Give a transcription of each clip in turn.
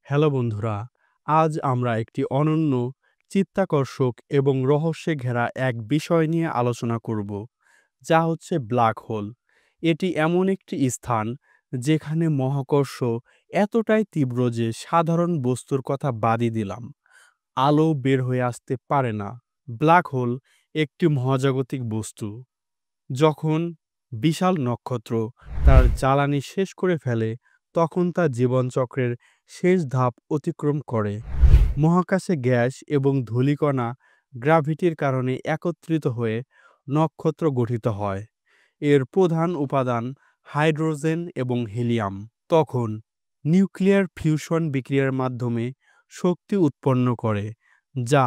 Hello বন্ধুরা, আজ আমরা একটি অনন্য, চিত্তাকর্ষক এবং রহস্যে ঘেরা এক বিষয় নিয়ে আলোচনা করব, যা হচ্ছে ব্ল্যাক হোল। এটি এমন একটি স্থান যেখানে মহাকর্ষ এতটাই তীব্র যে সাধারণ বস্তুর কথা বাদই দিলাম, আলো বের হয়ে আসতে পারে না। ব্ল্যাক হোল একটি মহাজাগতিক বস্তু। যখন বিশাল নক্ষত্র তার জ্বালানি শেষ করে ফেলে, তখন তা জীবনচক্রের শেষ ধাপ অতিক্রম করে। মহাকাশে গ্যাস এবং ধূলিকণা গ্র্যাভিটির কারণে একত্রিত হয়ে নক্ষত্র গঠিত হয়। এর প্রধান উপাদান হাইড্রোজেন এবং হিলিয়াম। তখন নিউক্লিয়ার ফিউশন বিক্রিয়ার মাধ্যমে শক্তি উৎপন্ন করে, যা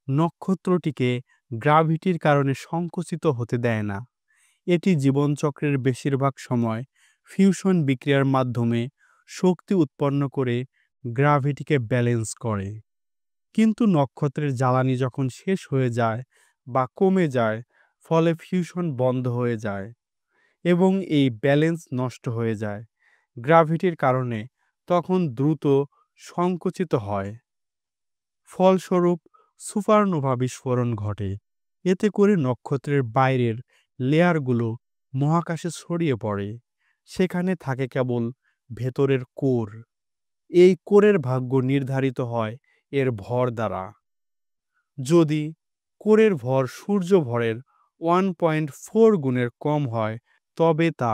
নক্ষত্রটিকে গ্র্যাভিটির কারণে সংকুচিত হতে দেয় না। এটি জীবনচক্রের বেশিরভাগ সময় ফিউশন বিক্রিয়ার মাধ্যমে শক্তি উৎপন্ন করে গ্র্যাভিটিকে ব্যালেন্স করে। কিন্তু নক্ষত্রের জ্বালানি যখন শেষ হয়ে যায় বা কমে যায়, ফলে ফিউশন বন্ধ হয়ে যায় এবং এই ব্যালেন্স নষ্ট হয়ে যায় গ্র্যাভিটির কারণে, তখন দ্রুত সংকুচিত হয়। ফলস্বরূপ সুপারনোভা বিস্ফোরণ ঘটে। এতে করে নক্ষত্রের বাইরের লেয়ারগুলো মহাকাশে ছড়িয়ে পড়ে। সেখানে থাকে কেবল ভেতরের কোর। এই কোরের ভাগ্য নির্ধারিত হয় এর ভর দ্বারা। যদি কোরের ভর সূর্য ভরের 1.4 গুণের কম হয়, তবে তা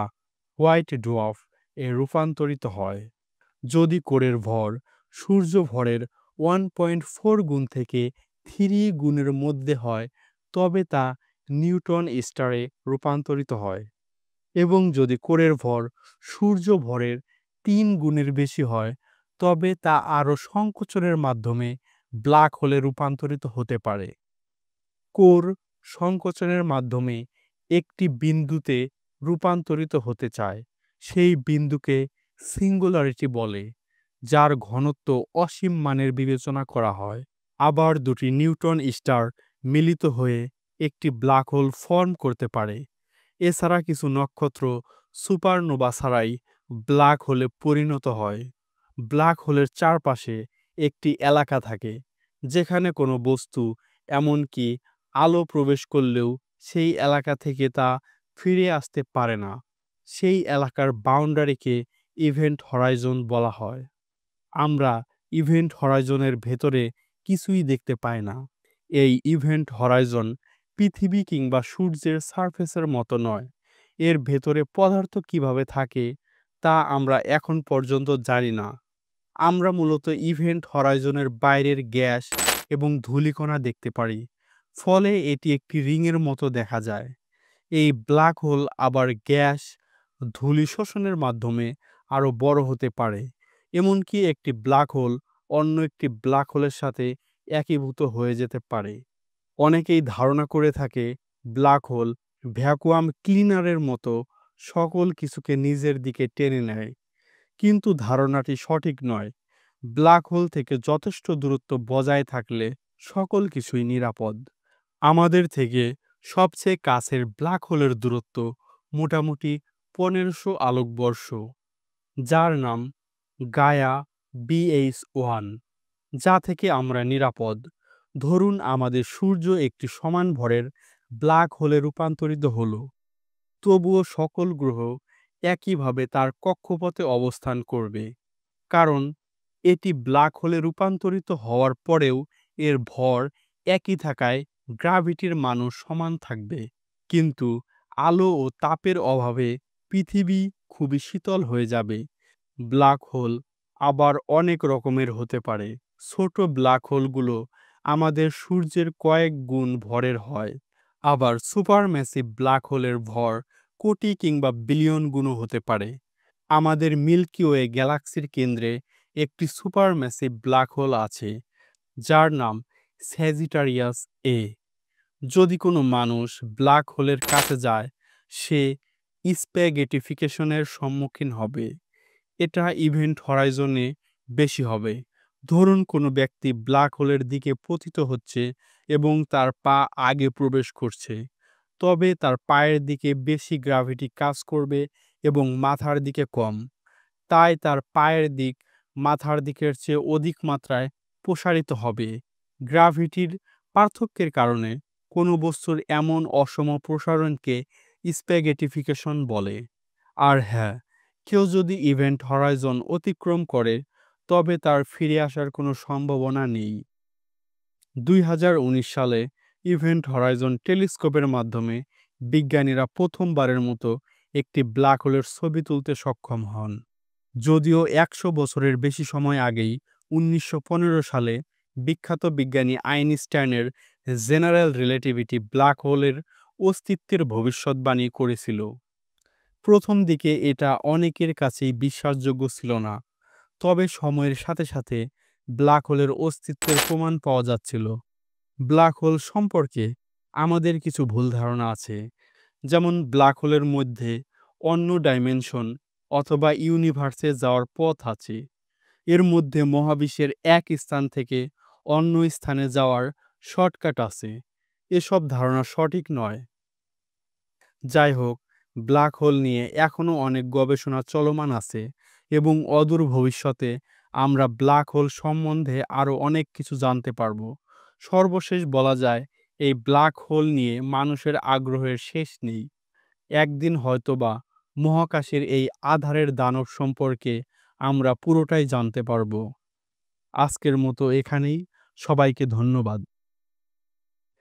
হোয়াইট ডোয়ার্ফ এ রূপান্তরিত হয়। যদি কোরের ভর সূর্য ভরের 1.4 গুণ থেকে 3 গুণের মধ্যে হয়, তবে তা নিউট্রন স্টারে রূপান্তরিত হয়। এবং যদি কোরের ভর সূর্য ভরের 3 গুণের বেশি হয়, তবে তা আরও সংকোচনের মাধ্যমে ব্ল্যাক হোলে রূপান্তরিত হতে পারে। কোর সংকোচনের মাধ্যমে একটি বিন্দুতে রূপান্তরিত হতে চায়। সেই বিন্দুকে সিঙ্গুলারিটি বলে, যার ঘনত্ব অসীম মানের বিবেচনা করা হয়। আবার দুটি নিউট্রন স্টার মিলিত হয়ে একটি ব্ল্যাক হোল ফর্ম করতে পারে। এছাড়া কিছু নক্ষত্র সুপারনোভা ছাড়াই ব্ল্যাক হোলে পরিণত হয়। ব্ল্যাক হোলের চারপাশে একটি এলাকা থাকে, যেখানে কোনো বস্তু, এমনকি আলো প্রবেশ করলেও সেই এলাকা থেকে তা ফিরে আসতে পারে না। সেই এলাকার বাউন্ডারিকে ইভেন্ট হরাইজন বলা হয়। আমরা ইভেন্ট হরাইজনের ভেতরে কিছুই দেখতে পাই না। এই ইভেন্ট হরাইজন পৃথিবী কিংবা সূর্যের সারফেসের মতো নয়। এর ভেতরে পদার্থ কিভাবে থাকে তা আমরা এখন পর্যন্ত জানি না। আমরা মূলত ইভেন্ট হরাইজনের বাইরের গ্যাস এবং ধূলিকণা দেখতে পারি, ফলে এটি একটি রিংয়ের মতো দেখা যায়। এই ব্ল্যাক হোল আবার গ্যাস, ধূলি শোষণের মাধ্যমে আরও বড় হতে পারে। এমনকি একটি ব্ল্যাক হোল অন্য একটি ব্ল্যাক হোলের সাথে একীভূত হয়ে যেতে পারে। অনেকেই ধারণা করে থাকে ব্ল্যাক হোল ভ্যাকুয়াম ক্লিনারের মতো সকল কিছুকে নিজের দিকে টেনে নেয়, কিন্তু ধারণাটি সঠিক নয়। ব্ল্যাক হোল থেকে যথেষ্ট দূরত্ব বজায় থাকলে সকল কিছুই নিরাপদ। আমাদের থেকে সবচেয়ে কাছের ব্ল্যাক হোলের দূরত্ব মোটামুটি 1500 আলোকবর্ষ, যার নাম গায়া BH1, যা থেকে আমরা নিরাপদ। ধরুন আমাদের সূর্য একটি সমান ভরের ব্ল্যাক হোলে রূপান্তরিত হলো, তবুও সকল গ্রহ একইভাবে তার কক্ষপথে অবস্থান করবে, কারণ এটি ব্ল্যাক হোলে রূপান্তরিত হওয়ার পরেও এর ভর একই থাকায় গ্র্যাভিটির মানও সমান থাকবে। কিন্তু আলো ও তাপের অভাবে পৃথিবী খুবই শীতল হয়ে যাবে। ব্ল্যাক হোল আবার অনেক রকমের হতে পারে। ছোট ব্ল্যাক হোলগুলো আমাদের সূর্যের কয়েক গুণ ভরের হয়। আবার সুপারম্যাসিভ ব্ল্যাক হোলের ভর কোটি কিংবা বিলিয়ন গুণও হতে পারে। আমাদের মিল্কি ওয়ে গ্যালাক্সির কেন্দ্রে একটি সুপারম্যাসিভ ব্ল্যাক হোল আছে, যার নাম স্যাজিটারিয়াস এ। যদি কোনো মানুষ ব্ল্যাক হোলের কাছে যায়, সে স্প্যাগেটিফিকেশনের সম্মুখীন হবে। এটা ইভেন্ট হরাইজনে বেশি হবে। ধরুন কোনো ব্যক্তি ব্ল্যাক হোলের দিকে পতিত হচ্ছে এবং তার পা আগে প্রবেশ করছে, তবে তার পায়ের দিকে বেশি গ্র্যাভিটি কাজ করবে এবং মাথার দিকে কম। তাই তার পায়ের দিক মাথার দিকের চেয়ে অধিক মাত্রায় প্রসারিত হবে। গ্র্যাভিটির পার্থক্যের কারণে কোনো বস্তুর এমন অসম প্রসারণকে স্প্যাগেটিফিকেশন বলে। আর হ্যাঁ, কেউ যদি ইভেন্ট হরাইজন অতিক্রম করে তবে তার ফিরে আসার কোনো সম্ভাবনা নেই। 2019 সালে ইভেন্ট হরাইজন টেলিস্কোপের মাধ্যমে বিজ্ঞানীরা প্রথমবারের মতো একটি ব্ল্যাক হোলের ছবি তুলতে সক্ষম হন। যদিও 100 বছরের বেশি সময় আগেই 1915 সালে বিখ্যাত বিজ্ঞানী আইনস্টাইনের জেনারেল রিলেটিভিটি ব্ল্যাক হোলের অস্তিত্বের ভবিষ্যৎবাণী করেছিল। প্রথম দিকে এটা অনেকের কাছেই বিশ্বাসযোগ্য ছিল না, তবে সময়ের সাথে সাথে ব্ল্যাক হোলের অস্তিত্বের প্রমাণ পাওয়া যাচ্ছিল। ব্ল্যাক হোল সম্পর্কে আমাদের কিছু ভুল ধারণা আছে, যেমন ব্ল্যাক হোলের মধ্যে অন্য ডাইমেনশন অথবা ইউনিভার্সে যাওয়ার পথ আছে। এর মধ্যে মহাবিশ্বের এক স্থান থেকে অন্য স্থানে যাওয়ার শর্টকাট আছে। এসব ধারণা সঠিক নয়। যাই হোক, ব্ল্যাক হোল নিয়ে এখনও অনেক গবেষণা চলমান আছে এবং অদূর ভবিষ্যতে আমরা ব্ল্যাক হোল সম্বন্ধে আরও অনেক কিছু জানতে পারব। সর্বশেষ বলা যায়, এই ব্ল্যাক হোল নিয়ে মানুষের আগ্রহের শেষ নেই। একদিন হয়তোবা মহাকাশের এই আঁধারের দানব সম্পর্কে আমরা পুরোটাই জানতে পারব। আজকের মতো এখানেই। সবাইকে ধন্যবাদ।